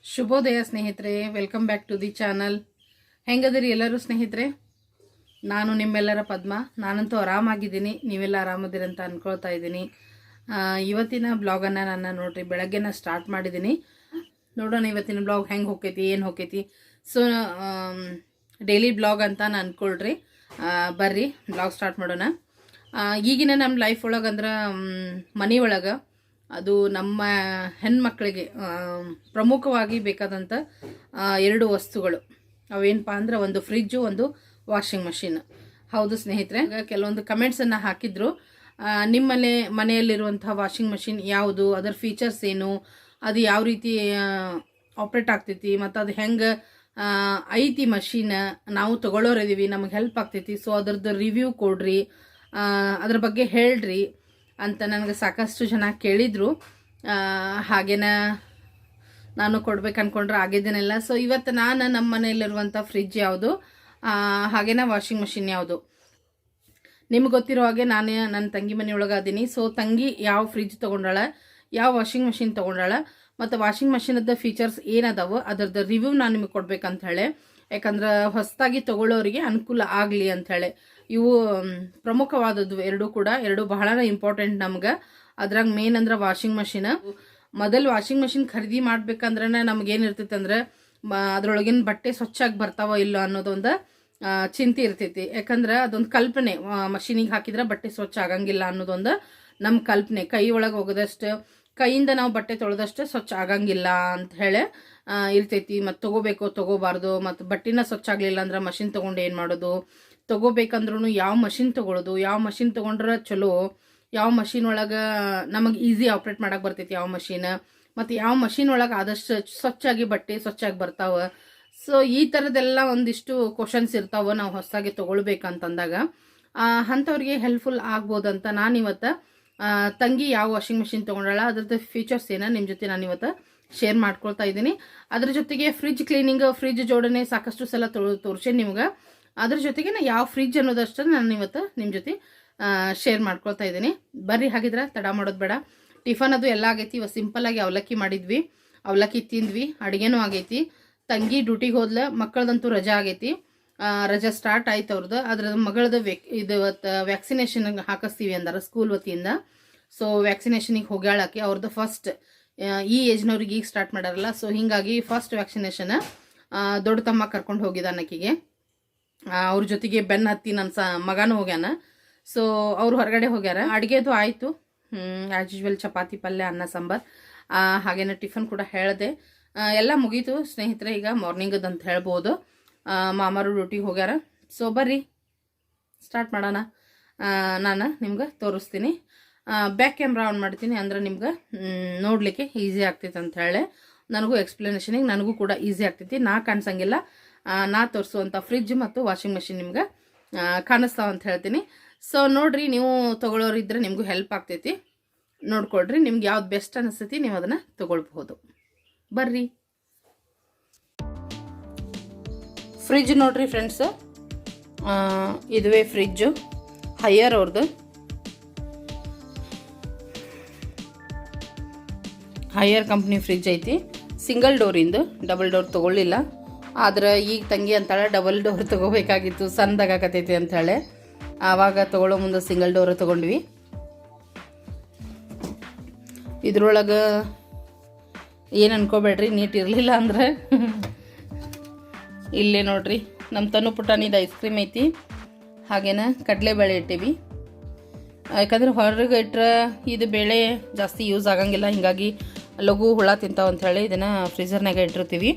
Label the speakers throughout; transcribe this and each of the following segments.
Speaker 1: ಶುಭೋದಯ ಸ್ನೇಹಿತರೆ, welcome back to the channel. ಹೆಂಗದಿರಿ ಎಲ್ಲರೂ ಸ್ನೇಹಿತರೆ? ನಾನು ನಿಮ್ಮೆಲ್ಲರ ಪದ್ಮ. ನಾನಂತೂ ಆರಾಮಾಗಿದ್ದೀನಿ, ನೀವೆಲ್ಲ ಆರಾಮದಿರಿ ಅಂತ ಅಂದ್ಕೊಳ್ತಾ ಇದ್ದೀನಿ. ಇವತ್ತಿನ ಬ್ಲಾಗನ್ನು ನಾನು ನೋಡ್ರಿ ಬೆಳಗ್ಗೆನ ಸ್ಟಾರ್ಟ್ ಮಾಡಿದ್ದೀನಿ. ನೋಡೋಣ ಇವತ್ತಿನ ಬ್ಲಾಗ್ ಹೆಂಗೆ ಹೋಗ್ತೈತಿ, ಏನು ಹೋಗ್ತೈತಿ. ಸೊ ಡೈಲಿ ಬ್ಲಾಗ್ ಅಂತ ನಾನು ಅಂದ್ಕೊಳ್ರಿ. ಬರ್ರಿ ಬ್ಲಾಗ್ ಸ್ಟಾರ್ಟ್ ಮಾಡೋಣ. ಈಗಿನ ನಮ್ಮ ಲೈಫ್ ಒಳಗಂದ್ರೆ ಮನೆ ಒಳಗೆ ಅದು ನಮ್ಮ ಹೆಣ್ಮಕ್ಳಿಗೆ ಪ್ರಮುಖವಾಗಿ ಬೇಕಾದಂಥ ಎರಡು ವಸ್ತುಗಳು ಅವೇನಪ್ಪ ಅಂದ್ರೆ ಒಂದು ಫ್ರಿಜ್ಜು, ಒಂದು ವಾಷಿಂಗ್ ಮಷಿನ್. ಹೌದು ಸ್ನೇಹಿತರೆ, ಕೆಲವೊಂದು ಕಮೆಂಟ್ಸನ್ನು ಹಾಕಿದ್ರು. ನಿಮ್ಮ ಮನೆಯಲ್ಲಿರುವಂಥ ವಾಷಿಂಗ್ ಮಷಿನ್ ಯಾವುದು, ಅದರ ಫೀಚರ್ಸ್ ಏನು, ಅದು ಯಾವ ರೀತಿ ಆಪ್ರೇಟ್ ಆಗ್ತೈತಿ, ಮತ್ತು ಅದು ಹೆಂಗೆ ಐತಿ ಮಷೀನ್, ನಾವು ತೊಗೊಳ್ಳೋರಿದ್ದೀವಿ, ನಮಗೆ ಹೆಲ್ಪ್ ಆಗ್ತೈತಿ. ಸೊ ಅದ್ರದ್ದು ರಿವ್ಯೂ ಕೊಡ್ರಿ, ಅದ್ರ ಬಗ್ಗೆ ಹೇಳ್ರಿ ಅಂತ ನನಗೆ ಸಾಕಷ್ಟು ಜನ ಕೇಳಿದರು. ಹಾಗೇನ ನಾನು ಕೊಡ್ಬೇಕು ಅಂದ್ಕೊಂಡ್ರೆ ಆಗಿದ್ದೇನೆಲ್ಲ. ಸೊ ಇವತ್ತು ನಾನು ನಮ್ಮ ಮನೆಯಲ್ಲಿರುವಂಥ ಫ್ರಿಜ್ ಯಾವುದು, ಹಾಗೇನ ವಾಷಿಂಗ್ ಮಷಿನ್ ಯಾವುದು. ನಿಮ್ಗೆ ಗೊತ್ತಿರೋ ಹಾಗೆ ನಾನು ನನ್ನ ತಂಗಿ ಮನೆಯೊಳಗೆ ಅದೀನಿ. ಸೊ ತಂಗಿ ಯಾವ ಫ್ರಿಜ್ ತೊಗೊಂಡಾಳ, ಯಾವ ವಾಷಿಂಗ್ ಮಷಿನ್ ತೊಗೊಂಡಾಳ, ಮತ್ತು ವಾಷಿಂಗ್ ಮಷಿನದ ಫೀಚರ್ಸ್ ಏನದಾವು ಅದರದ್ದು ರಿವ್ಯೂ ನಾನು ನಿಮಗೆ ಕೊಡ್ಬೇಕಂತ ಹೇಳಿ. ಯಾಕಂದ್ರೆ ಹೊಸದಾಗಿ ತೊಗೊಳ್ಳೋರಿಗೆ ಅನುಕೂಲ ಆಗಲಿ ಅಂಥೇಳಿ. ಇವು ಪ್ರಮುಖವಾದದ್ದು ಎರಡು ಬಹಳ ಇಂಪಾರ್ಟೆಂಟ್ ನಮ್ಗೆ. ಅದ್ರಾಗ ಮೇನ್ ಅಂದ್ರೆ ವಾಷಿಂಗ್ ಮಷಿನ್. ಮೊದಲು ವಾಷಿಂಗ್ ಮಷಿನ್ ಖರೀದಿ ಮಾಡ್ಬೇಕಂದ್ರೆ ನಮಗೇನಿರ್ತೈತೆ ಅಂದ್ರೆ ಅದ್ರೊಳಗಿನ ಬಟ್ಟೆ ಸ್ವಚ್ಛಾಗಿ ಬರ್ತಾವ ಇಲ್ಲ ಅನ್ನೋದೊಂದು ಚಿಂತೆ ಇರ್ತೈತಿ. ಯಾಕಂದ್ರೆ ಅದೊಂದು ಕಲ್ಪನೆ, ಮಷೀನಿಗೆ ಹಾಕಿದ್ರೆ ಬಟ್ಟೆ ಸ್ವಚ್ಛ ಆಗಂಗಿಲ್ಲ ಅನ್ನೋದೊಂದು ನಮ್ಮ ಕಲ್ಪನೆ. ಕೈ ಒಳಗೆ ಹೋಗೋದಷ್ಟು, ಕೈಯಿಂದ ನಾವು ಬಟ್ಟೆ ತೊಳೆದಷ್ಟು ಸ್ವಚ್ಛ ಆಗಂಗಿಲ್ಲ ಅಂತ ಹೇಳಿ ಇರ್ತೈತಿ. ಮತ್ತು ತೊಗೋಬೇಕು ತೊಗೋಬಾರ್ದು, ಮತ್ತು ಬಟ್ಟೆನ ಸ್ವಚ್ಛ ಆಗಲಿಲ್ಲ ಅಂದ್ರೆ ಮಷಿನ್ ತೊಗೊಂಡು ಏನು ಮಾಡೋದು, ತೊಗೋಬೇಕಂದ್ರೂ ಯಾವ ಮಷಿನ್ ತೊಗೊಳೋದು, ಯಾವ ಮಷಿನ್ ತೊಗೊಂಡ್ರೆ ಚಲೋ, ಯಾವ ಮಷಿನ್ ಒಳಗೆ ನಮಗೆ ಈಸಿ ಆಪ್ರೇಟ್ ಮಾಡಕ್ಕೆ ಬರ್ತೈತಿ ಯಾವ ಮಷಿನ್, ಮತ್ತು ಯಾವ ಮಷಿನ್ ಒಳಗೆ ಆದಷ್ಟು ಸ್ವಚ್ಛಾಗಿ ಬಟ್ಟೆ ಸ್ವಚ್ಛಾಗಿ ಬರ್ತಾವೆ. ಸೊ ಈ ಥರದ್ದೆಲ್ಲ ಒಂದಿಷ್ಟು ಕ್ವಶನ್ಸ್ ಇರ್ತಾವೆ ನಾವು ಹೊಸದಾಗಿ ತೊಗೊಳ್ಬೇಕಂತಂದಾಗ. ಅಂಥವ್ರಿಗೆ ಹೆಲ್ಪ್ಫುಲ್ ಆಗ್ಬೋದಂತ ನಾನಿವತ್ತು ತಂಗಿ ಯಾವ ವಾಷಿಂಗ್ ಮಷಿನ್ ತೊಗೊಂಡಾಳ ಅದ್ರದ್ದು ಫೀಚರ್ಸ್ ಏನೋ ನಿಮ್ಮ ಜೊತೆ ನಾನಿವತ್ತು ಶೇರ್ ಮಾಡ್ಕೊಳ್ತಾ ಇದ್ದೀನಿ. ಅದ್ರ ಜೊತೆಗೆ ಫ್ರಿಜ್ ಕ್ಲೀನಿಂಗ್, ಫ್ರಿಜ್ ಜೋಡಣೆ ಸಾಕಷ್ಟು ಸಲ ತೋರಿಸೇನೆ ನಿಮ್ಗೆ. ಅದ್ರ ಜೊತೆಗೆ ಯಾವ ಫ್ರಿಜ್ ಅನ್ನೋದಷ್ಟು ನಾನು ಇವತ್ತು ನಿಮ್ಮ ಜೊತೆ ಶೇರ್ ಮಾಡ್ಕೊಳ್ತಾ ಇದ್ದೀನಿ. ಬರ್ರಿ, ಹಾಗಿದ್ರೆ ತಡ ಮಾಡೋದು ಬೇಡ. ಟಿಫನ್ ಅದು ಎಲ್ಲ ಆಗೈತಿ. ಇವತ್ತು ಸಿಂಪಲ್ಲಾಗಿ ಅವಲಕ್ಕಿ ಮಾಡಿದ್ವಿ, ಅವಲಕ್ಕಿ ತಿಂದ್ವಿ, ಅಡುಗೆನೂ ಆಗೈತಿ. ತಂಗಿ ಡ್ಯೂಟಿಗೆ ಹೋದ್ಲ, ಮಕ್ಕಳದಂತೂ ರಜಾ ಆಗೈತಿ. ರಜಾ ಸ್ಟಾರ್ಟ್ ಆಯ್ತು ಅವ್ರದ್ದು. ಅದ್ರ ಮಗಳದು ಇದು ವ್ಯಾಕ್ಸಿನೇಷನ್ ಹಾಕಿಸ್ತೀವಿ ಅಂದಾರ ಸ್ಕೂಲ್ ವತಿಯಿಂದ. ಸೊ ವ್ಯಾಕ್ಸಿನೇಷನಿಗೆ ಹೋಗ್ಯಾಳಕ್ಕೆ. ಅವ್ರದ್ದು ಫಸ್ಟ್ ಈ ಏಜ್ನವ್ರಿಗೆ ಈಗ ಸ್ಟಾರ್ಟ್ ಮಾಡಾರಲ್ಲ. ಸೊ ಹೀಗಾಗಿ ಫಸ್ಟ್ ವ್ಯಾಕ್ಸಿನೇಷನ್ ದೊಡ್ಡ ತಮ್ಮ ಕರ್ಕೊಂಡು ಹೋಗಿದ್ದಾನಕ್ಕಿಗೆ. ಅವ್ರ ಜೊತೆಗೆ ಬೆನ್ನ ಹತ್ತಿ ನನ್ನ ಮಗನೂ ಹೋಗ್ಯಾನ. ಸೊ ಅವ್ರು ಹೊರಗಡೆ ಹೋಗ್ಯಾರ. ಅಡುಗೆದು ಆಯಿತು, ಆ್ಯಸ್ ಯೂಶ್ವಲ್ ಚಪಾತಿ, ಪಲ್ಯ, ಅನ್ನ, ಸಾಂಬಾರು. ಹಾಗೇನ ಟಿಫನ್ ಕೂಡ ಹೇಳಿದೆ. ಎಲ್ಲ ಮುಗೀತು ಸ್ನೇಹಿತರೆ. ಈಗ ಮಾರ್ನಿಂಗದ್ದು ಅಂತ ಹೇಳ್ಬೋದು. ಮಾಮಾರು ಡ್ಯೂಟಿಗೆ ಹೋಗ್ಯಾರ. ಸೊ ಬರ್ರಿ ಸ್ಟಾರ್ಟ್ ಮಾಡೋಣ. ನಾನು ನಿಮ್ಗೆ ತೋರಿಸ್ತೀನಿ. ಬ್ಯಾಕ್ ಕ್ಯಾಮ್ರಾ ಆನ್ ಮಾಡ್ತೀನಿ, ಅಂದ್ರೆ ನಿಮ್ಗೆ ನೋಡಲಿಕ್ಕೆ ಈಸಿ ಆಗ್ತೈತೆ ಅಂತ ಹೇಳಿ. ನನಗೂ ಎಕ್ಸ್ಪ್ಲನೇಷನಿಗೆ ನನಗೂ ಕೂಡ ಈಸಿ ಆಗ್ತೈತಿ. ನಾ ಕಾಣಿಸಂಗಿಲ್ಲ, ನಾ ತೋರಿಸುವಂಥ ಫ್ರಿಜ್ ಮತ್ತು ವಾಷಿಂಗ್ ಮಷಿನ್ ನಿಮ್ಗೆ ಕಾಣಿಸ್ತಾವ ಅಂತ ಹೇಳ್ತೀನಿ. ಸೊ ನೋಡ್ರಿ, ನೀವು ತೊಗೊಳೋರಿದ್ರೆ ನಿಮಗೂ ಹೆಲ್ಪ್ ಆಗ್ತೈತಿ. ನೋಡ್ಕೊಳ್ರಿ, ನಿಮ್ಗೆ ಯಾವ್ದು ಬೆಸ್ಟ್ ಅನಿಸ್ತೈತಿ ನೀವು ಅದನ್ನು ತೊಗೊಳ್ಬಹುದು. ಬರ್ರಿ. ಫ್ರಿಜ್ ನೋಡ್ರಿ ಫ್ರೆಂಡ್ಸ್, ಇದುವೇ ಫ್ರಿಜ್ಜು, ಹೈಯರ್ ಅವ್ರದ್ದು. ಹೈಯರ್ ಕಂಪ್ನಿ ಫ್ರಿಜ್ ಐತಿ. ಸಿಂಗಲ್ ಡೋರಿಂದು, ಡಬಲ್ ಡೋರ್ ತೊಗೊಳ್ಳಿಲ್ಲ. ಆದ್ರೆ ಈಗ ತಂಗಿ ಅಂತಾಳೆ ಡಬಲ್ ಡೋರ್ ತೊಗೋಬೇಕಾಗಿತ್ತು, ಸಣ್ಣದಾಗತೈತಿ ಅಂಥೇಳಿ. ಆವಾಗ ತೊಗೊಳ್ಳೋ ಮುಂದೆ ಸಿಂಗಲ್ ಡೋರ್ ತೊಗೊಂಡ್ವಿ. ಇದ್ರೊಳಗೆ ಏನು ಅನ್ಕೋಬೇಡ್ರಿ, ನೀಟ್ ಇರಲಿಲ್ಲ ಅಂದ್ರೆ ಇಲ್ಲೇ ನೋಡ್ರಿ ನಮ್ಮ ತನು ಪುಟಾಣಿದು ಐಸ್ ಕ್ರೀಮ್ ಐತಿ. ಹಾಗೇನ ಕಡಲೆಬೇಳೆ ಇಟ್ಟೀವಿ. ಯಾಕಂದ್ರೆ ಹೊರಗೆ ಇಟ್ಟರೆ ಇದು ಬೇಳೆ ಜಾಸ್ತಿ ಯೂಸ್ ಆಗಂಗಿಲ್ಲ, ಹೀಗಾಗಿ ಲಘು ಹುಳ ತಿಂತಾವ ಅಂಥೇಳಿ ಇದನ್ನು ಫ್ರೀಝರ್ನಾಗ ಇಟ್ಟಿರ್ತೀವಿ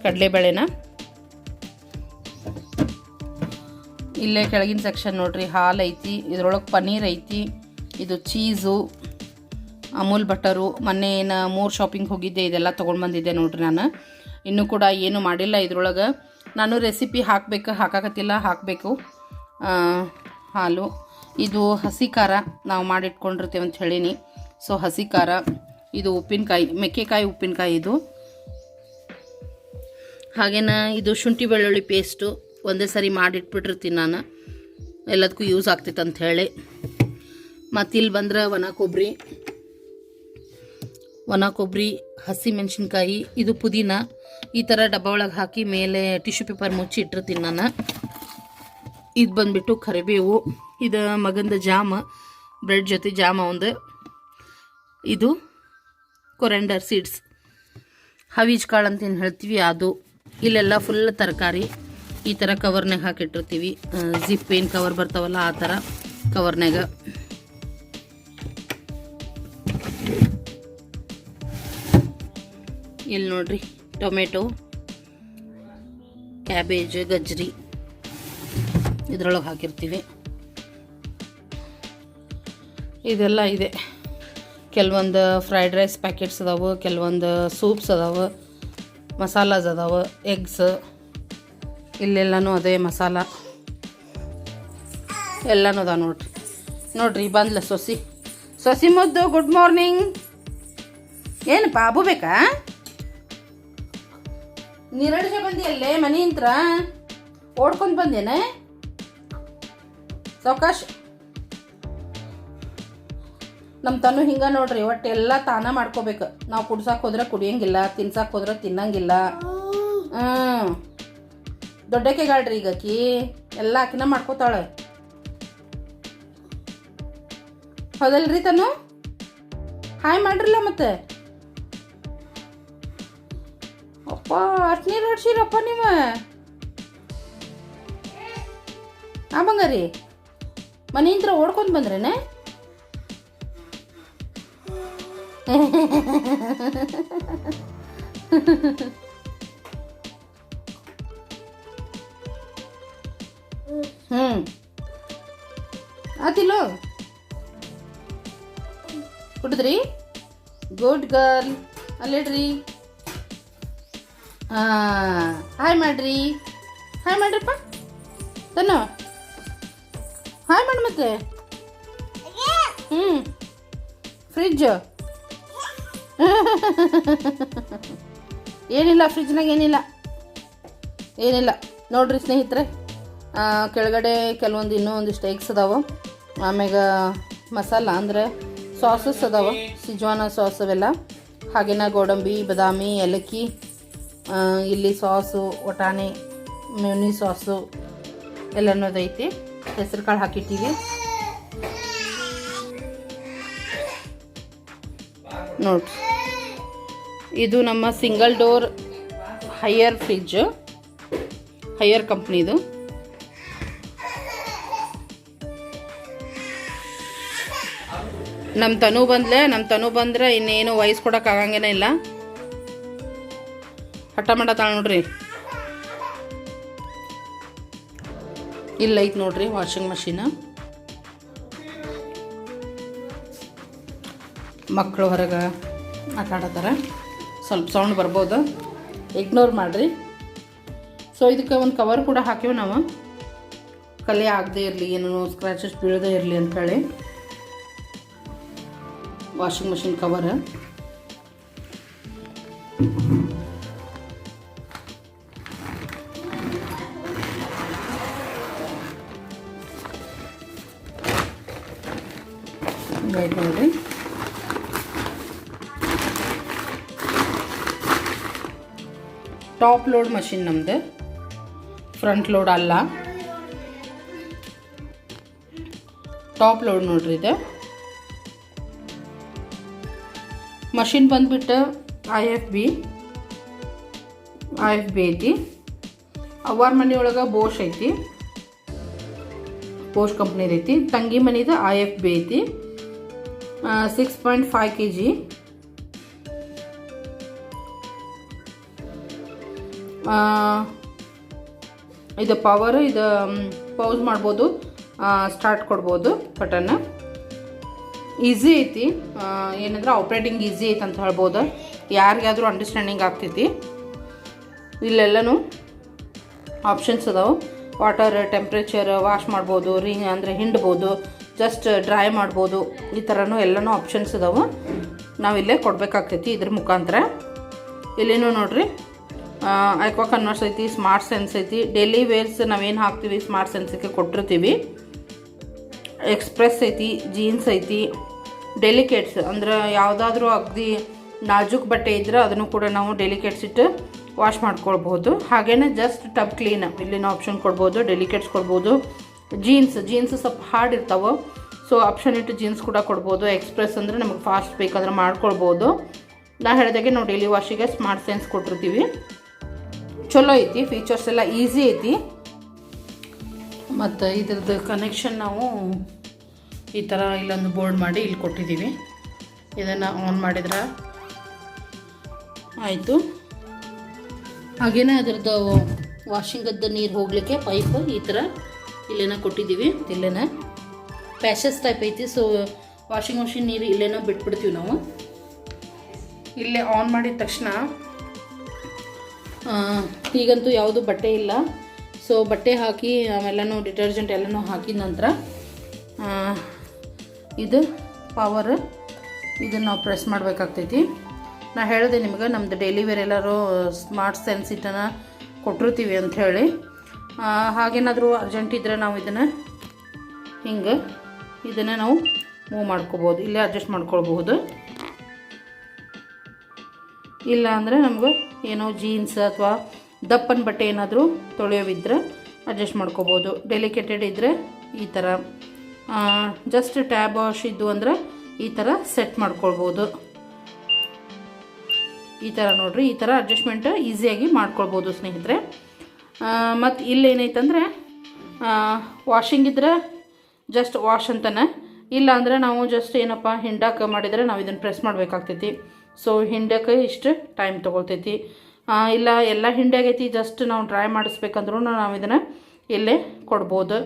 Speaker 1: ಕಡಲೆಬೇಳೆನ. ಇಲ್ಲೇ ಕೆಳಗಿನ ಸೆಕ್ಷನ್ ನೋಡ್ರಿ, ಹಾಲು ಐತಿ, ಇದ್ರೊಳಗೆ ಪನ್ನೀರ್ ಐತಿ, ಇದು ಚೀಸು, ಅಮೂಲ್ ಬಟರು. ಮೊನ್ನೆ ಏನು 3 ಶಾಪಿಂಗ್ ಹೋಗಿದ್ದೆ, ಇದೆಲ್ಲ ತೊಗೊಂಡು ಬಂದಿದ್ದೆ ನೋಡ್ರಿ. ನಾನು ಇನ್ನೂ ಕೂಡ ಏನು ಮಾಡಿಲ್ಲ ಇದ್ರೊಳಗೆ. ನಾನು ರೆಸಿಪಿ ಹಾಕಾಕತ್ತಿಲ್ಲ, ಹಾಕಬೇಕು. ಹಾಲು, ಇದು ಹಸಿ ಖಾರ ನಾವು ಮಾಡಿಟ್ಕೊಂಡಿರ್ತೀವಿ ಅಂತ ಹೇಳೀನಿ. ಸೊ ಹಸಿ ಖಾರ, ಇದು ಉಪ್ಪಿನಕಾಯಿ, ಮೆಕ್ಕೆಕಾಯಿ ಉಪ್ಪಿನಕಾಯಿ ಇದು. ಹಾಗೇನ ಇದು ಶುಂಠಿ ಬೆಳ್ಳುಳ್ಳಿ ಪೇಸ್ಟು ಒಂದೇ ಸರಿ ಮಾಡಿಟ್ಬಿಟ್ಟಿರ್ತೀನಿ ನಾನು, ಎಲ್ಲದಕ್ಕೂ ಯೂಸ್ ಆಗ್ತೈತೆ ಅಂಥೇಳಿ. ಮತ್ತು ಇಲ್ಲಿ ಬಂದ್ರೆ ಒಣ ಕೊಬ್ಬರಿ, ಒಣ ಕೊಬ್ಬರಿ, ಹಸಿಮೆಣಸಿನ್ಕಾಯಿ, ಇದು ಪುದೀನ. ಈ ಥರ ಡಬ್ಬ ಒಳಗೆ ಹಾಕಿ ಮೇಲೆ ಟಿಶ್ಯೂ ಪೇಪರ್ ಮುಚ್ಚಿ ಇಟ್ಟಿರ್ತೀನಿ ನಾನು. ಇದು ಬಂದುಬಿಟ್ಟು ಕರಿಬೇವು. ಇದು ಮಗಂದ ಜಾಮ, ಬ್ರೆಡ್ ಜೊತೆ ಜಾಮ ಒಂದು. ಇದು ಕೊರೆಂಡರ್ ಸೀಡ್ಸ್, ಹವೀಜ್ ಕಾಳು ಅಂತ ಏನು ಹೇಳ್ತೀವಿ ಅದು. ಇಲ್ಲೆಲ್ಲ ಫುಲ್ ತರಕಾರಿ ಈ ಥರ ಕವರ್ನಾಗ ಹಾಕಿಟ್ಟಿರ್ತೀವಿ. ಜಿಪ್ ಏನು ಕವರ್ ಬರ್ತಾವಲ್ಲ ಆ ಥರ ಕವರ್ನಾಗ. ಇಲ್ಲಿ ನೋಡ್ರಿ, ಟೊಮೆಟೊ, ಕ್ಯಾಬೇಜ್, ಗಜ್ರಿ ಇದ್ರೊಳಗೆ ಹಾಕಿರ್ತೀವಿ. ಇದೆಲ್ಲ ಇದೆ. ಕೆಲವೊಂದು ಫ್ರೈಡ್ ರೈಸ್ ಪ್ಯಾಕೆಟ್ಸ್ ಅದಾವೆ, ಕೆಲವೊಂದು ಸೂಪ್ಸ್ ಅದಾವೆ, ಮಸಾಲಾಸ್ ಅದಾವೆ, ಎಗ್ಸ್. ಇಲ್ಲೆಲ್ಲನೂ ಅದೇ ಮಸಾಲ ಎಲ್ಲನೂ ಅದಾವೆ ನೋಡ್ರಿ. ನೋಡ್ರಿ ಬಂದ್ಲ ಸೊಸಿ ಮುದ್ದು. Good morning. ಏನು ಬಾಬು ಬೇಕಾ? ನೀರಡಿಗೆ ಬಂದಿಯಲ್ಲೇ ಮನೆ ಇಂತ್ರ ಓಡ್ಕೊಂಡು ಬಂದೇನೆ ಸಾವಕಾಶ. ನಮ್ಮ ತನು ಹಿಂಗೆ ನೋಡ್ರಿ, ಒಟ್ಟೆಲ್ಲ ತಾನ ಮಾಡ್ಕೋಬೇಕು. ನಾವು ಕುಡ್ಸಕ್ಕೆ ಹೋದ್ರೆ ಕುಡಿಯಂಗಿಲ್ಲ, ತಿನ್ಸಕ್ಕೆ ಹೋದ್ರೆ ತಿನ್ನಂಗಿಲ್ಲ. ದೊಡ್ಡಕ್ಕೆಗಾಳ್ರಿ ಈಗ ಆಕಿ ಎಲ್ಲ ಆಕಿನ ಮಾಡ್ಕೋತಾಳೆ. ಹೌದಲ್ರಿ ತನು? ಹಾಯ್ ಮಾಡ್ರಲ್ಲ ಮತ್ತೆ. ಅಪ್ಪ ಅಷ್ಟು ನೀರು ಹಡ್ಸಿರಪ್ಪ ನೀವು. ಆ ಬಂಗಾರಿ ಮನೆಯಿಂದ ಓಡ್ಕೊಂಡು ಬಂದ್ರೇನೆ? ಆತಿಲ್ಲೋ ಕುಡಿದ್ರಿ? Good girl. ಅಲ್ಲಿಡ್ರಿ. ಹಾಯ್ ಮಾಡ್ರಿ, ಹಾಯ್ ಮಾಡ್ರಪ್ಪ. ತನು ಹಾಯ್ ಮಾಡಿ ಮತ್ತೆ. ಫ್ರಿಜ್ ಏನಿಲ್ಲ, ಫ್ರಿಜ್ನಾಗ ಏನಿಲ್ಲ ನೋಡ್ರಿ ಸ್ನೇಹಿತರೆ. ಕೆಳಗಡೆ ಕೆಲವೊಂದು ಇನ್ನೂ ಒಂದಿಷ್ಟು ಎಗ್ಸ್ ಅದಾವೆ. ಆಮ್ಯಾಗ ಮಸಾಲ ಅಂದರೆ ಸಾಸಸ್ ಅದಾವೆ, ಸಿಜ್ವಾನ ಸಾಸ್ ಅವೆಲ್ಲ. ಹಾಗೇನ ಗೋಡಂಬಿ, ಬಾದಾಮಿ, ಏಲಕ್ಕಿ, ಇಲ್ಲಿ ಸಾಸು, ವಟಾಣಿ, ಮ್ಯೂನಿ ಸಾಸು ಎಲ್ಲನೂ ಅದೈತಿ. ಹೆಸರು ಕಾಳು ಹಾಕಿಟ್ಟಿವಿ ನೋಡ್ರಿ. ಇದು ನಮ್ಮ single door higher fridge, higher ಕಂಪ್ನಿದು. ನಮ್ಮ ತನು ಬಂದ್ರೆ ಇನ್ನೇನು ವಹಿಸ್ಕೊಡಕ್ಕೆ ಆಗಂಗೇನೇ ಇಲ್ಲ. ಹಠ ಮಾಡತ್ತಾಳ ನೋಡ್ರಿ. ಇಲ್ಲ ಐತೆ ನೋಡ್ರಿ ವಾಷಿಂಗ್ ಮಷೀನ್. ಮಕ್ಕಳು ಹೊರಗೆ ಆಟ ಆಡತ್ತಾರ, ಸ್ವಲ್ಪ ಸೌಂಡ್ ಬರ್ಬೋದು, ಇಗ್ನೋರ್ ಮಾಡಿರಿ. ಸೊ ಇದಕ್ಕೆ ಒಂದು ಕವರ್ ಕೂಡ ಹಾಕಿವಿ ನಾವು, ಕಲೆ ಆಗದೆ ಇರಲಿ, ಏನೋ ಸ್ಕ್ರ್ಯಾಚಸ್ ಬೀಳದೇ ಇರಲಿ ಅಂಥೇಳಿ. Washing machine cover. ನೋಡ್ರಿ, ಟಾಪ್ ಲೋಡ್ ಮಷಿನ್ ನಮ್ದು, ಫ್ರಂಟ್ ಲೋಡ್ ಅಲ್ಲ, ಟಾಪ್ ಲೋಡ್ ನೋಡ್ರಿ. ಇದು ಮಷಿನ್ ಬಂದ್ಬಿಟ್ಟು ಐ ಎಫ್ ಬಿ ಐತಿ. ಅವ್ರ ಮನೆ ಒಳಗೆ ಬೋಷ್ ಐತಿ, ಬೋಷ್ ಕಂಪ್ನಿದು ಐತಿ. ತಂಗಿ ಮನಿದು IFB ಐತಿ. 6.5 kg. ಇದು ಪವರ್, ಇದು ಪೌಸ್ ಮಾಡ್ಬೋದು, ಸ್ಟಾರ್ಟ್ ಕೊಡ್ಬೋದು ಬಟನ್. ಈಸಿ ಐತಿ, ಏನಂದ್ರೆ ಆಪ್ರೇಟಿಂಗ್ ಈಸಿ ಐತೆ ಅಂತ ಹೇಳ್ಬೋದು. ಯಾರಿಗಾದರೂ ಅಂಡರ್ಸ್ಟ್ಯಾಂಡಿಂಗ್ ಆಗ್ತೈತಿ. ಇಲ್ಲೆಲ್ಲನೂ ಆಪ್ಷನ್ಸ್ ಅದಾವೆ. ವಾಟರ್ ಟೆಂಪ್ರೇಚರ್, ವಾಶ್ ಮಾಡ್ಬೋದು, ಅಂದರೆ ಹಿಂಡ್ಬೋದು, ಜಸ್ಟ್ ಡ್ರೈ ಮಾಡ್ಬೋದು. ಈ ಥರನೂ ಎಲ್ಲನೂ ಆಪ್ಷನ್ಸ್ ಅದಾವೆ. ನಾವಿಲ್ಲೇ ಕೊಡಬೇಕಾಗ್ತೈತಿ ಇದ್ರ ಮುಖಾಂತರ. ಇಲ್ಲೇನೂ ನೋಡ್ರಿ, ಐಕ್ವಾ ಕನ್ವರ್ಸ್ ಐತಿ, ಸ್ಮಾರ್ಟ್ ಸೆನ್ಸ್ ಐತಿ. ಡೈಲಿ ವೇರ್ಸ್ ನಾವೇನು ಹಾಕ್ತೀವಿ ಸ್ಮಾರ್ಟ್ ಸೆನ್ಸಿಗೆ ಕೊಟ್ಟಿರ್ತೀವಿ. ಎಕ್ಸ್ಪ್ರೆಸ್ ಐತಿ, ಜೀನ್ಸ್ ಐತಿ. ಡೆಲಿಕೇಟ್ಸ್ ಅಂದ್ರೆ ಯಾವುದಾದ್ರೂ ಅಗದಿ ನಾಜೂಕ್ ಬಟ್ಟೆ ಇದ್ದರೆ ಅದನ್ನು ಕೂಡ ನಾವು ಡೆಲಿಕೇಟ್ಸ್ ಇಟ್ಟು ವಾಶ್ ಮಾಡ್ಕೊಳ್ಬೋದು. ಹಾಗೆಯೇ ಜಸ್ಟ್ ಟಬ್ ಕ್ಲೀನ್ ಇಲ್ಲಿನ ಆಪ್ಷನ್ ಕೊಡ್ಬೋದು, ಡೆಲಿಕೇಟ್ಸ್ ಕೊಡ್ಬೋದು. ಜೀನ್ಸ್ ಸ್ವಲ್ಪ ಹಾರ್ಡ್ ಇರ್ತಾವೆ, ಸೊ ಆಪ್ಷನ್ ಇಟ್ಟು ಜೀನ್ಸ್ ಕೂಡ ಕೊಡ್ಬೋದು. ಎಕ್ಸ್ಪ್ರೆಸ್ ಅಂದರೆ ನಮಗೆ ಫಾಸ್ಟ್ ಬೇಕಾದ್ರೆ ಮಾಡ್ಕೊಳ್ಬೋದು. ನಾ ಹೇಳಿದಾಗೆ ನಾವು ಡೈಲಿ ವಾಶಿಗೆ ಸ್ಮಾರ್ಟ್ ಸೆನ್ಸ್ ಕೊಟ್ಟಿರ್ತೀವಿ. ಚಲೋ ಐತಿ, ಫೀಚರ್ಸ್ ಎಲ್ಲ ಈಸಿ ಐತಿ. ಮತ್ತು ಇದ್ರದ್ದು ಕನೆಕ್ಷನ್ ನಾವು ಈ ಥರ ಇಲ್ಲೊಂದು ಬೋರ್ಡ್ ಮಾಡಿ ಇಲ್ಲಿ ಕೊಟ್ಟಿದ್ದೀವಿ. ಇದನ್ನು ಆನ್ ಮಾಡಿದ್ರೆ ಆಯಿತು. ಹಾಗೆಯೇ ಅದರದ್ದು ವಾಷಿಂಗದ್ದು ನೀರು ಹೋಗಲಿಕ್ಕೆ ಪೈಪ್ ಈ ಥರ ಇಲ್ಲೇನ ಕೊಟ್ಟಿದ್ದೀವಿ. ಇಲ್ಲೇನ ಪ್ಯಾಶಸ್ ಟೈಪ್ ಐತಿ. ಸೊ ವಾಷಿಂಗ್ ಮಿಷಿನ್ ನೀರು ಇಲ್ಲೇನೋ ಬಿಟ್ಬಿಡ್ತೀವಿ ನಾವು. ಇಲ್ಲೇ ಆನ್ ಮಾಡಿದ ತಕ್ಷಣ ಈಗಂತೂ ಯಾವುದು ಬಟ್ಟೆ ಇಲ್ಲ. ಸೊ ಬಟ್ಟೆ ಹಾಕಿ ಆಮೇಲೆನೂ ಡಿಟರ್ಜೆಂಟ್ ಎಲ್ಲನೂ ಹಾಕಿದ ನಂತರ ಇದು ಪವರ್ ಇದನ್ನು ನಾವು ಪ್ರೆಸ್ ಮಾಡಬೇಕಾಗ್ತೈತಿ. ನಾ ಹೇಳಿದೆ ನಿಮ್ಗೆ ನಮ್ಮದು ಡೈಲಿ ವೇರ್ ಎಲ್ಲರೂ ಸ್ಮಾರ್ಟ್ ಸೆನ್ಸ್ ಇಟ್ಟನ್ನು ಕೊಟ್ಟಿರ್ತೀವಿ ಅಂಥೇಳಿ. ಹಾಗೇನಾದರೂ ಅರ್ಜೆಂಟ್ ಇದ್ದರೆ ನಾವು ಇದನ್ನು ನಾವು ಮೂವ್ ಮಾಡ್ಕೋಬೋದು, ಇಲ್ಲೇ ಅಡ್ಜಸ್ಟ್ ಮಾಡ್ಕೊಳ್ಬಹುದು. ಇಲ್ಲ ಅಂದರೆ ನಮ್ಗೆ ಏನೋ ಜೀನ್ಸ್ ಅಥವಾ ದಪ್ಪನ ಬಟ್ಟೆ ಏನಾದರೂ ತೊಳೆಯೋವಿದ್ರೆ ಅಡ್ಜಸ್ಟ್ ಮಾಡ್ಕೋಬೋದು. ಡೆಲಿಕೇಟೆಡ್ ಇದ್ದರೆ ಈ ಥರ, ಜಸ್ಟ್ ಟ್ಯಾಬ್ ವಾಶ್ ಇದ್ದು ಅಂದರೆ ಈ ಥರ ಸೆಟ್ ಮಾಡ್ಕೊಳ್ಬೋದು. ಈ ಥರ ನೋಡಿರಿ, ಈ ಥರ ಅಡ್ಜಸ್ಟ್ಮೆಂಟ್ ಈಸಿಯಾಗಿ ಮಾಡ್ಕೊಳ್ಬೋದು ಸ್ನೇಹಿತರೆ. ಮತ್ತು ಇಲ್ಲೇನೈತಂದರೆ ವಾಷಿಂಗ್ ಇದ್ದರೆ ಜಸ್ಟ್ ವಾಶ್ ಅಂತಾನೆ, ಇಲ್ಲ ಅಂದರೆ ನಾವು ಜಸ್ಟ್ ಏನಪ್ಪ ಹಿಂಡಕ್ಕೆ ಮಾಡಿದರೆ ನಾವು ಇದನ್ನು ಪ್ರೆಸ್ ಮಾಡಬೇಕಾಗ್ತೈತಿ. ಸೊ ಹಿಂಡಕ್ಕೆ ಇಷ್ಟು ಟೈಮ್ ತೊಗೊಳ್ತೈತಿ. ಇಲ್ಲ ಎಲ್ಲ ಹಿಂಡೆ ಆಗೈತಿ, ಜಸ್ಟ್ ನಾವು ಡ್ರೈ ಮಾಡಿಸ್ಬೇಕಂದ್ರೂ ನಾವು ಇದನ್ನು ಇಲ್ಲೇ ಕೊಡ್ಬೋದು.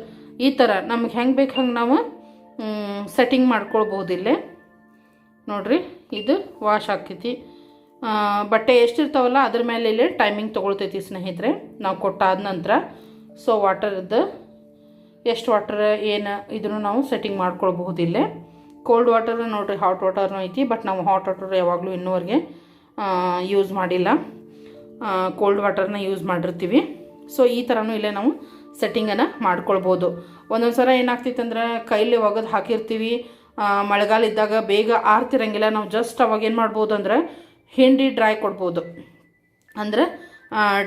Speaker 1: ಈ ಥರ ನಮ್ಗೆ ಹೆಂಗೆ ಬೇಕು ಹಂಗೆ ನಾವು ಸೆಟ್ಟಿಂಗ್ ಮಾಡ್ಕೊಳ್ಬೋದು. ಇಲ್ಲೇ ನೋಡಿರಿ, ಇದು ವಾಶ್ ಆಗ್ತೈತಿ. ಬಟ್ಟೆ ಎಷ್ಟಿರ್ತಾವಲ್ಲ ಅದ್ರ ಮೇಲೆ ಇಲ್ಲೇ ಟೈಮಿಂಗ್ ತೊಗೊಳ್ತೈತಿ ಸ್ನೇಹಿತರೆ ನಾವು ಕೊಟ್ಟಾದ ನಂತರ. ಸೊ ವಾಟರ್ದು ಎಷ್ಟು ವಾಟರ್ ಏನು ಇದನ್ನು ನಾವು ಸೆಟ್ಟಿಂಗ್ ಮಾಡ್ಕೊಳ್ಬಹುದು. ಇಲ್ಲೇ ಕೋಲ್ಡ್ ವಾಟರ್ ನೋಡಿರಿ, ಹಾಟ್ ವಾಟರ್ನೂ ಐತಿ. ಬಟ್ ನಾವು ಹಾಟ್ ವಾಟರ್ ಯಾವಾಗಲೂ ಇನ್ನೂವರೆಗೆ ಯೂಸ್ ಮಾಡಿಲ್ಲ, ಕೋಲ್ಡ್ ವಾಟರ್ನ ಯೂಸ್ ಮಾಡಿರ್ತೀವಿ. ಸೊ ಈ ಥರನೂ ಇಲ್ಲೇ ನಾವು ಸೆಟ್ಟಿಂಗನ್ನು ಮಾಡ್ಕೊಳ್ಬೋದು. ಒಂದೊಂದು ಸಲ ಏನಾಗ್ತೈತೆ ಅಂದ್ರೆ ಕೈಲಿ ಒಗೆದು ಹಾಕಿರ್ತೀವಿ, ಮಳೆಗಾಲ ಇದ್ದಾಗ ಬೇಗ ಆರ್ತಿರಂಗಿಲ್ಲ. ನಾವು ಜಸ್ಟ್ ಅವಾಗ ಏನು ಮಾಡ್ಬೋದು ಅಂದ್ರೆ ಹಿಂಡಿ ಡ್ರೈ ಕೊಡ್ಬೋದು, ಅಂದರೆ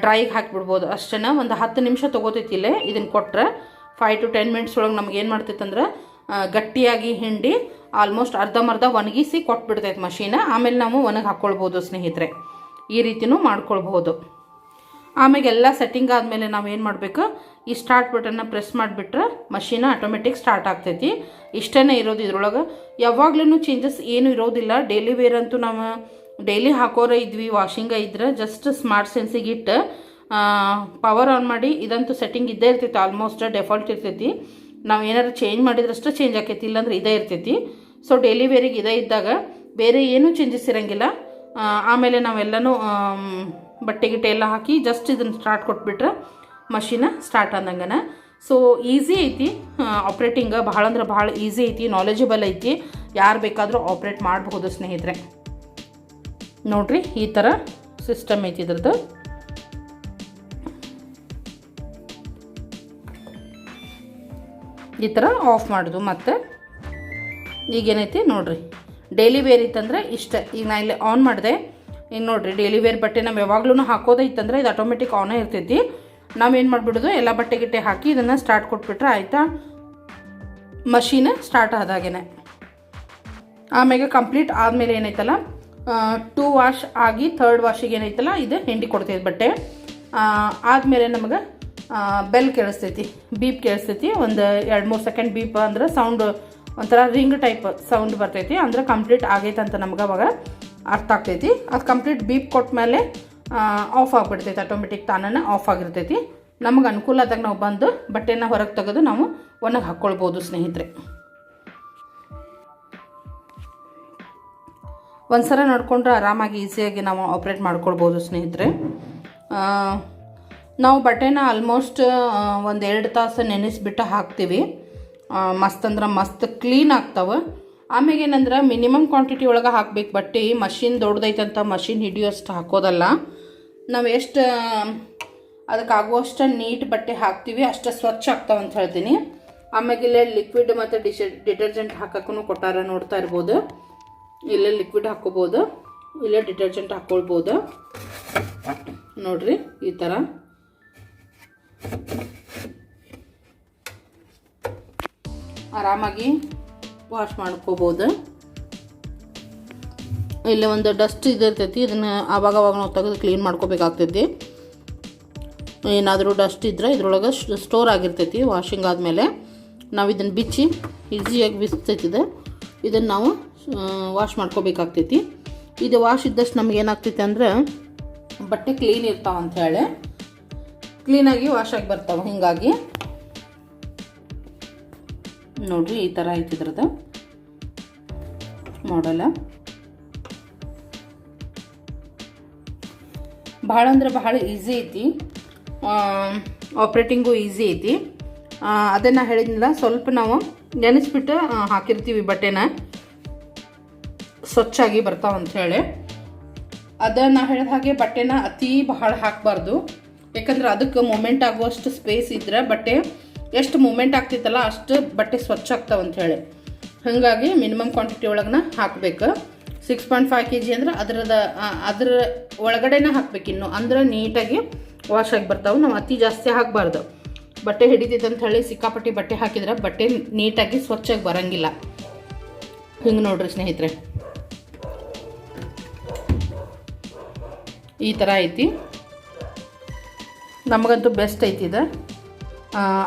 Speaker 1: ಡ್ರೈಗೆ ಹಾಕಿಬಿಡ್ಬೋದು. ಅಷ್ಟೇ, ಒಂದು 10 ನಿಮಿಷ ತೊಗೋತೈತಿ. ಇಲ್ಲೇ ಇದನ್ನು ಕೊಟ್ಟರೆ 5 to 10 ಮಿನಿಟ್ಸ್ ಒಳಗೆ ನಮ್ಗೆ ಏನು ಮಾಡ್ತೈತೆ ಅಂದ್ರೆ ಗಟ್ಟಿಯಾಗಿ ಹಿಂಡಿ ಆಲ್ಮೋಸ್ಟ್ ಅರ್ಧಂಬರ್ಧ ಒಣಗಿಸಿ ಕೊಟ್ಬಿಡ್ತೈತೆ ಮಷೀನ. ಆಮೇಲೆ ನಾವು ಒಣಗಿ ಹಾಕ್ಕೊಳ್ಬೋದು ಸ್ನೇಹಿತರೆ. ಈ ರೀತಿಯೂ ಮಾಡ್ಕೊಳ್ಬೋದು. ಆಮೇಲೆ ಎಲ್ಲ ಸೆಟ್ಟಿಂಗ್ ಆದಮೇಲೆ ನಾವು ಏನು ಮಾಡಬೇಕು, ಈ ಸ್ಟಾರ್ಟ್ ಬಟನ್ನ ಪ್ರೆಸ್ ಮಾಡಿಬಿಟ್ರೆ ಮಷೀನ ಆಟೋಮೆಟಿಕ್ ಸ್ಟಾರ್ಟ್ ಆಗ್ತೈತಿ. ಇಷ್ಟೇ ಇರೋದು ಇದ್ರೊಳಗೆ, ಯಾವಾಗ್ಲೂ ಚೇಂಜಸ್ ಏನೂ ಇರೋದಿಲ್ಲ. ಡೈಲಿ ವೇರ್ ಅಂತೂ ನಾವು ಡೈಲಿ ಹಾಕೋರೇ ಇದ್ವಿ, ವಾಷಿಂಗ ಇದ್ರೆ ಜಸ್ಟ್ ಸ್ಮಾರ್ಟ್ ಸೆನ್ಸಿಗೆ ಇಟ್ಟು ಪವರ್ ಆನ್ ಮಾಡಿ ಇದಂತೂ ಸೆಟ್ಟಿಂಗ್ ಇದ್ದೇ ಇರ್ತೈತಿ, ಆಲ್ಮೋಸ್ಟ್ ಡೆಫಾಲ್ಟ್ ಇರ್ತೈತಿ. ನಾವು ಏನಾದ್ರು ಚೇಂಜ್ ಮಾಡಿದ್ರಷ್ಟೇ ಚೇಂಜ್ ಆಕೈತಿ, ಇಲ್ಲಾಂದ್ರೆ ಇದೇ ಇರ್ತೈತಿ. ಸೊ ಡೈಲಿ ವೇರಿಗೆ ಇದೇ ಇದ್ದಾಗ ಬೇರೆ ಏನೂ ಚೇಂಜಸ್ ಇರೋಂಗಿಲ್ಲ. ಆಮೇಲೆ ನಾವೆಲ್ಲನೂ ಬಟ್ಟೆ ಗಿಟ್ಟೆ ಎಲ್ಲ ಹಾಕಿ ಜಸ್ಟ್ ಇದನ್ನು ಸ್ಟಾರ್ಟ್ ಕೊಟ್ಬಿಟ್ರೆ ಮಷೀನ ಸ್ಟಾರ್ಟ್ ಆದಂಗನ. ಸೊ ಈಸಿ ಐತಿ ಆಪ್ರೇಟಿಂಗ್, ಭಾಳ ಅಂದ್ರೆ ಭಾಳ ಈಸಿ ಐತಿ, ನಾಲೆಜಬಲ್ ಐತಿ. ಯಾರು ಬೇಕಾದರೂ ಆಪ್ರೇಟ್ ಮಾಡಬಹುದು ಸ್ನೇಹಿತರೆ. ನೋಡ್ರಿ, ಈ ಥರ ಸಿಸ್ಟಮ್ ಐತಿ ಇದ್ರದ್ದು. ಈ ಥರ ಆಫ್ ಮಾಡೋದು. ಮತ್ತು ಈಗೇನೈತಿ ನೋಡಿರಿ, ಡೈಲಿ ವೇರ್ ಇತ್ತಂದ್ರೆ ಇಷ್ಟ. ಈಗ ನಾನು ಇಲ್ಲಿ ಆನ್ ಮಾಡಿದೆ, ಈಗ ನೋಡಿರಿ ಡೈಲಿ ವೇರ್ ಬಟ್ಟೆ ನಾವು ಯಾವಾಗ್ಲೂ ಹಾಕೋದೇ ಇತ್ತಂದ್ರೆ ಇದು ಆಟೋಮೆಟಿಕ್ ಆನೇ ಇರ್ತೈತಿ. ನಾವೇನು ಮಾಡಿಬಿಡೋದು, ಎಲ್ಲ ಬಟ್ಟೆ ಗಿಟ್ಟೆ ಹಾಕಿ ಇದನ್ನು ಸ್ಟಾರ್ಟ್ ಕೊಟ್ಬಿಟ್ರೆ ಆಯಿತಾ, ಮಷೀನ್ ಸ್ಟಾರ್ಟ್ ಆದಾಗೇ. ಆಮೇಲೆ ಕಂಪ್ಲೀಟ್ ಆದಮೇಲೆ ಏನೈತಲ್ಲ 2 ವಾಶ್ ಆಗಿ 3rd ವಾಶಿಗೆ ಏನೈತಲ್ಲ ಇದು ಹಿಂಡಿ ಕೊಡ್ತೈತಿ ಬಟ್ಟೆ. ಆದಮೇಲೆ ನಮಗೆ ಬೆಲ್ ಕೇಳಿಸ್ತೈತಿ, ಬೀಪ್ ಕೇಳಿಸ್ತೈತಿ. ಒಂದು 2-3 ಸೆಕೆಂಡ್ ಬೀಪ್ ಅಂದ್ರೆ ಸೌಂಡ್ ಒಂಥರ ರಿಂಗ್ ಟೈಪ್ ಸೌಂಡ್ ಬರ್ತೈತಿ, ಅಂದ್ರೆ ಕಂಪ್ಲೀಟ್ ಆಗೈತೆ ಅಂತ ನಮ್ಗೆ ಅವಾಗ ಅರ್ಥ ಆಗ್ತೈತಿ. ಅದು ಕಂಪ್ಲೀಟ್ ಬೀಪ್ ಕೊಟ್ಟ ಮೇಲೆ ಆಫ್ ಆಗಿಬಿಡ್ತೈತಿ, ಆಟೋಮೆಟಿಕ್ ತಾನೇ ಆಫ್ ಆಗಿರ್ತೈತಿ. ನಮಗೆ ಅನುಕೂಲ ಆದಾಗ ನಾವು ಬಂದು ಬಟ್ಟೆನ ಹೊರಗೆ ತೆಗೆದು ನಾವು ಒಣಗಿ ಹಾಕ್ಕೊಳ್ಬೋದು ಸ್ನೇಹಿತರೆ. ಒಂದು ಸಲ ನೋಡಿಕೊಂಡ್ರೆ ಆರಾಮಾಗಿ ಈಸಿಯಾಗಿ ನಾವು ಆಪ್ರೇಟ್ ಮಾಡ್ಕೊಳ್ಬೋದು ಸ್ನೇಹಿತರೆ. ನಾವು ಬಟ್ಟೆನ ಆಲ್ಮೋಸ್ಟ್ 1-2 ತಾಸು ನೆನೆಸ್ಬಿಟ್ಟು ಹಾಕ್ತೀವಿ. ಮಸ್ತ್ ಅಂದ್ರೆ ಮಸ್ತ್ ಕ್ಲೀನ್ ಆಗ್ತಾವೆ. ಆಮೇಲೆ ಏನಂದ್ರೆ ಮಿನಿಮಮ್ ಕ್ವಾಂಟಿಟಿ ಒಳಗೆ ಹಾಕ್ಬೇಕು ಬಟ್ಟೆ. ಮಷಿನ್ ದೊಡ್ಡದೈತಂತ ಮಷಿನ್ ಹಿಡಿಯೋಷ್ಟು ಹಾಕೋದಲ್ಲ. ನಾವು ಎಷ್ಟು ಅದಕ್ಕಾಗುವಷ್ಟು ನೀಟ್ ಬಟ್ಟೆ ಹಾಕ್ತೀವಿ ಅಷ್ಟು ಸ್ವಚ್ಛ ಆಗ್ತಾವೆ ಅಂತ ಹೇಳ್ತೀನಿ. ಆಮೇಲೆ ಇಲ್ಲೇ ಲಿಕ್ವಿಡ್ ಮತ್ತು ಡಿಟರ್ಜೆಂಟ್ ಹಾಕೋಕ್ಕೂ ಕೊಟ್ಟಾರ, ನೋಡ್ತಾ ಇರ್ಬೋದು. ಇಲ್ಲೇ ಲಿಕ್ವಿಡ್ ಹಾಕ್ಕೋಬೋದು. ಇಲ್ಲ ಡಿಟರ್ಜೆಂಟ್ ಹಾಕ್ಕೊಳ್ಬೋದು ನೋಡ್ರಿ. ಈ ಥರ ಆರಾಮಾಗಿ ವಾಶ್ ಮಾಡ್ಕೋಬೋದು. ಇಲ್ಲಿ ಒಂದು ಡಸ್ಟ್ ಇದಿರ್ತೈತಿ, ಇದನ್ನು ಆವಾಗವಾಗ ನಾವು ತೆಗೆದು ಕ್ಲೀನ್ ಮಾಡ್ಕೋಬೇಕಾಗ್ತೈತಿ. ಏನಾದರೂ ಡಸ್ಟ್ ಇದ್ದರೆ ಇದ್ರೊಳಗೆ ಸ್ಟೋರ್ ಆಗಿರ್ತೈತಿ. ವಾಷಿಂಗ್ ಆದಮೇಲೆ ನಾವು ಇದನ್ನು ಬಿಚ್ಚಿ ಈಸಿಯಾಗಿ ಬಿಸ್ತೈತಿದೆ, ಇದನ್ನು ನಾವು ವಾಶ್ ಮಾಡ್ಕೋಬೇಕಾಗ್ತೈತಿ. ಇದು ವಾಶ್ ಇದ್ದಷ್ಟು ನಮ್ಗೆ ಏನಾಗ್ತೈತಿ ಅಂದರೆ ಬಟ್ಟೆ ಕ್ಲೀನ್ ಇರ್ತಾವೆ ಅಂಥೇಳಿ ಕ್ಲೀನಾಗಿ ವಾಶ್ ಆಗಿ ಬರ್ತಾವೆ. ಹೀಗಾಗಿ ನೋಡಿರಿ ಈ ಥರ ಐತಿ ಇದ್ರದ್ದು ಮಾಡಲ್ಲ. ಭಾಳ ಅಂದ್ರೆ ಭಾಳ ಈಸಿ ಐತಿ, ಆಪ್ರೇಟಿಂಗು ಈಸಿ ಐತಿ. ಅದನ್ನು ಹೇಳಿದ್ನಲ್ಲ, ಸ್ವಲ್ಪ ನಾವು ನೆನೆಸ್ಬಿಟ್ಟು ಹಾಕಿರ್ತೀವಿ ಬಟ್ಟೆನ, ಸ್ವಚ್ಛಾಗಿ ಬರ್ತಾವೆ ಅಂಥೇಳಿ. ಅದನ್ನು ಹೇಳಿದ ಹಾಗೆ ಬಟ್ಟೆನ ಅತಿ ಭಾಳ ಹಾಕಬಾರ್ದು, ಯಾಕಂದ್ರೆ ಅದಕ್ಕೆ ಮೂಮೆಂಟ್ ಆಗುವಷ್ಟು ಸ್ಪೇಸ್ ಇದ್ದರೆ ಬಟ್ಟೆ ಎಷ್ಟು ಮೂಮೆಂಟ್ ಆಗ್ತಿತ್ತಲ್ಲ ಅಷ್ಟು ಬಟ್ಟೆ ಸ್ವಚ್ಛ ಆಗ್ತಾವೆ ಅಂಥೇಳಿ. ಹಾಗಾಗಿ ಮಿನಿಮಮ್ ಕ್ವಾಂಟಿಟಿ ಒಳಗನ ಹಾಕಬೇಕು. 6.5 kg ಅಂದ್ರೆ ಅದ್ರ ಒಳಗಡೆನೇ ಹಾಕ್ಬೇಕು ಇನ್ನು, ಅಂದ್ರೆ ನೀಟಾಗಿ ವಾಶ್ ಆಗಿ ಬರ್ತಾವೆ. ನಾವು ಅತಿ ಜಾಸ್ತಿ ಹಾಕಬಾರ್ದು, ಬಟ್ಟೆ ಹಿಡಿತೈತೆ ಅಂತ ಹೇಳಿ ಸಿಕ್ಕಾಪಟ್ಟಿ ಬಟ್ಟೆ ಹಾಕಿದ್ರೆ ಬಟ್ಟೆ ನೀಟಾಗಿ ಸ್ವಚ್ಛಾಗಿ ಬರೋಂಗಿಲ್ಲ. ಹಿಂಗೆ ನೋಡ್ರಿ ಸ್ನೇಹಿತರೆ, ಈ ಥರ ಐತಿ. ನಮಗಂತೂ ಬೆಸ್ಟ್ ಐತಿ ಇದು,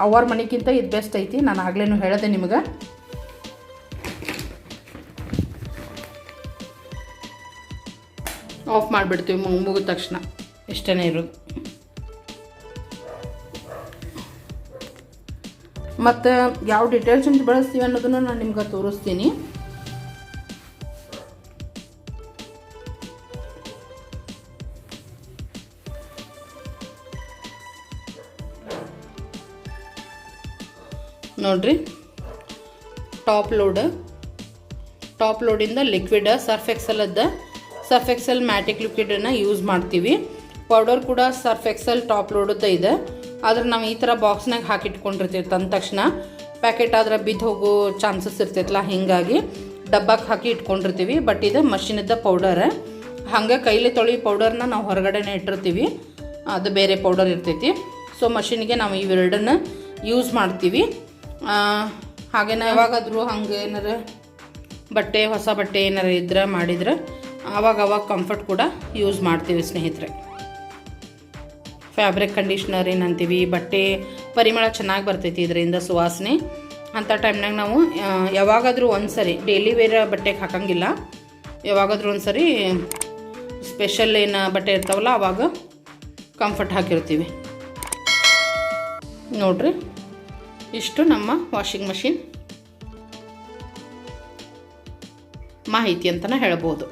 Speaker 1: ಅವ್ರ ಮನೆಗಿಂತ ಇದು ಬೆಸ್ಟ್ ಐತಿ. ನಾನು ಆಗ್ಲೇನು ಹೇಳಿದೆ ನಿಮಗೆ. ಆಫ್ ಮಾಡಿಬಿಡ್ತೀವಿ ಮುಗಿದ ತಕ್ಷಣ, ಇಷ್ಟೇ ಇರೋದು. ಮತ್ತು ಯಾವ ಡಿಟರ್ಜೆಂಟ್ ಬಳಸ್ತೀವಿ ಅನ್ನೋದನ್ನು ನಾನು ನಿಮ್ಗೆ ತೋರಿಸ್ತೀನಿ. ನೋಡ್ರಿ, ಟಾಪ್ ಲೋಡಿಂದ ಲಿಕ್ವಿಡ್ ಸರ್ಫ್ ಎಕ್ಸೆಲ್ ಮ್ಯಾಟಿಕ್ ಲಿಕ್ವಿಡನ್ನು ಯೂಸ್ ಮಾಡ್ತೀವಿ. ಪೌಡರ್ ಕೂಡ ಸರ್ಫ್ ಎಕ್ಸೆಲ್ ಟಾಪ್ ಲೋಡದ್ದು ಇದೆ, ಆದ್ರೆ ನಾವು ಈ ಥರ ಬಾಕ್ಸ್ನಾಗ ಹಾಕಿಟ್ಕೊಂಡಿರ್ತೀವಿ. ತಂದ ತಕ್ಷಣ ಪ್ಯಾಕೆಟ್ ಆದ್ರೆ ಬಿದ್ದು ಹೋಗೋ ಚಾನ್ಸಸ್ ಇರ್ತೈತಲ್ಲ, ಹೀಗಾಗಿ ಡಬ್ಬಕ್ಕೆ ಹಾಕಿ ಇಟ್ಕೊಂಡಿರ್ತೀವಿ. ಬಟ್ ಇದು ಮಷಿನದ ಪೌಡರ್, ಹಾಗೆ ಕೈಲಿ ತೊಳಿ ಪೌಡರ್ನ ನಾವು ಹೊರಗಡೆನೇ ಇಟ್ಟಿರ್ತೀವಿ, ಅದು ಬೇರೆ ಪೌಡರ್ ಇರ್ತೈತಿ. ಸೊ ಮಷಿನ್ಗೆ ನಾವು ಇವೆರಡನ್ನು ಯೂಸ್ ಮಾಡ್ತೀವಿ. ಹಾಗೆ ಯಾವಾಗಾದರೂ ಹಂಗೆ ಏನಾರ ಬಟ್ಟೆ ಹೊಸ ಬಟ್ಟೆ ಏನಾರು ಇದ್ರೆ ಮಾಡಿದ್ರೆ ಆವಾಗ ಕಂಫರ್ಟ್ ಕೂಡ ಯೂಸ್ ಮಾಡ್ತೀವಿ ಸ್ನೇಹಿತರೆ. ಫ್ಯಾಬ್ರಿಕ್ ಕಂಡೀಷ್ನರ್ ಏನಂತೀವಿ, ಬಟ್ಟೆ ಪರಿಮಳ ಚೆನ್ನಾಗಿ ಬರ್ತೈತಿ ಇದರಿಂದ, ಸುವಾಸನೆ. ಅಂಥ ಟೈಮ್ನಾಗ ನಾವು ಯಾವಾಗಾದರೂ ಒಂದು ಸರಿ ಡೈಲಿ ವೇರ್ ಬಟ್ಟೆಗೆ ಹಾಕಂಗಿಲ್ಲ, ಯಾವಾಗಾದರೂ ಒಂದು ಸರಿ ಸ್ಪೆಷಲ್ ಏನು ಬಟ್ಟೆ ಇರ್ತಾವಲ್ಲ ಆವಾಗ ಕಂಫರ್ಟ್ ಹಾಕಿರ್ತೀವಿ. ನೋಡ್ರಿ, ಇಷ್ಟು ನಮ್ಮ ವಾಷಿಂಗ್ ಮಷಿನ್ ಮಾಹಿತಿ ಅಂತಲೇ ಹೇಳ್ಬೋದು.